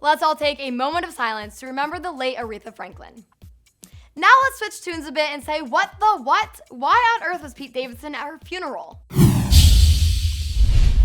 Let's all take a moment of silence to remember the late Aretha Franklin. Now let's switch tunes a bit and say, what the what? Why on earth was Pete Davidson at her funeral?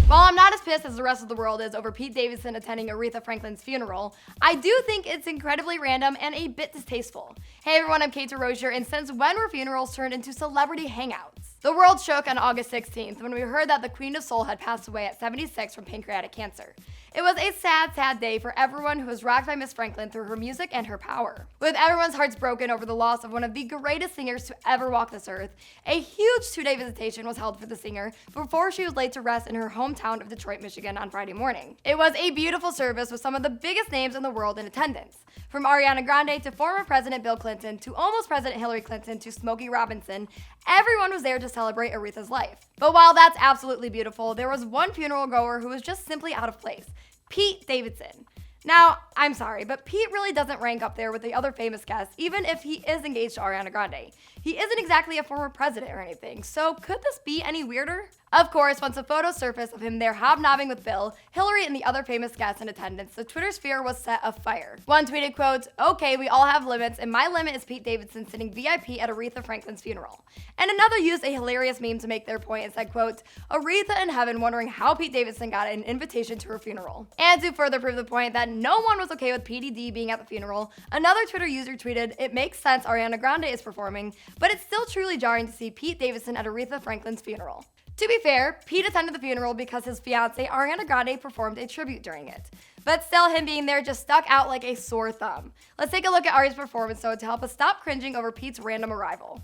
While I'm not as pissed as the rest of the world is over Pete Davidson attending Aretha Franklin's funeral, I do think it's incredibly random and a bit distasteful. Hey everyone, I'm Kate Rozier, and since when were funerals turned into celebrity hangouts? The world shook on August 16th when we heard that the Queen of Soul had passed away at 76 from pancreatic cancer. It was a sad, sad day for everyone who was rocked by Miss Franklin through her music and her power. With everyone's hearts broken over the loss of one of the greatest singers to ever walk this earth, a huge 2-day visitation was held for the singer before she was laid to rest in her hometown of Detroit, Michigan on Friday morning. It was a beautiful service with some of the biggest names in the world in attendance. From Ariana Grande to former President Bill Clinton to almost President Hillary Clinton to Smokey Robinson, everyone was there to celebrate Aretha's life. But while that's absolutely beautiful, there was one funeral goer who was just simply out of place: Pete Davidson. Now, I'm sorry, but Pete really doesn't rank up there with the other famous guests, even if he is engaged to Ariana Grande. He isn't exactly a former president or anything, so could this be any weirder? Of course, once a photo surfaced of him there hobnobbing with Bill, Hillary, and the other famous guests in attendance, the Twitter sphere was set afire. One tweeted, quote, "Okay, we all have limits, and my limit is Pete Davidson sitting VIP at Aretha Franklin's funeral." And another used a hilarious meme to make their point and said, quote, "Aretha in heaven wondering how Pete Davidson got an invitation to her funeral." And to further prove the point that no one was okay with PDD being at the funeral, another Twitter user tweeted, "It makes sense Ariana Grande is performing, but it's still truly jarring to see Pete Davidson at Aretha Franklin's funeral." To be fair, Pete attended the funeral because his fiancée Ariana Grande performed a tribute during it. But still, him being there just stuck out like a sore thumb. Let's take a look at Ari's performance though to help us stop cringing over Pete's random arrival.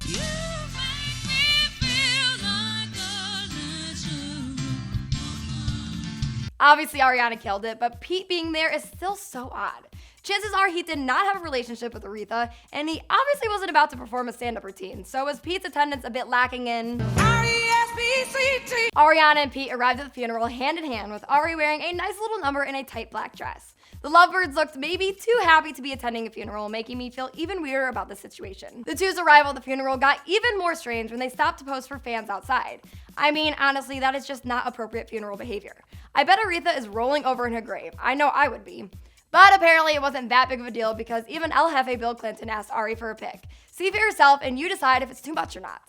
Obviously, Ariana killed it, but Pete being there is still so odd. Chances are he did not have a relationship with Aretha, and he obviously wasn't about to perform a stand-up routine, so was Pete's attendance a bit lacking in... Ariana and Pete arrived at the funeral hand in hand, with Ari wearing a nice little number in a tight black dress. The lovebirds looked maybe too happy to be attending a funeral, making me feel even weirder about the situation. The two's arrival at the funeral got even more strange when they stopped to pose for fans outside. I mean, honestly, that is just not appropriate funeral behavior. I bet Aretha is rolling over in her grave. I know I would be. But apparently it wasn't that big of a deal because even El Jefe Bill Clinton asked Ari for a pic. See for yourself and you decide if it's too much or not.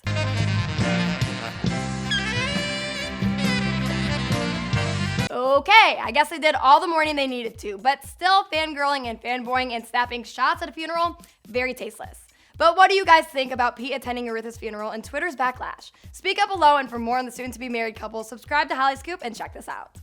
Okay, I guess they did all the mourning they needed to, but still fangirling and fanboying and snapping shots at a funeral, very tasteless. But what do you guys think about Pete attending Aretha's funeral and Twitter's backlash? Speak up below, and for more on the soon-to-be married couple, subscribe to Hollyscoop and check this out.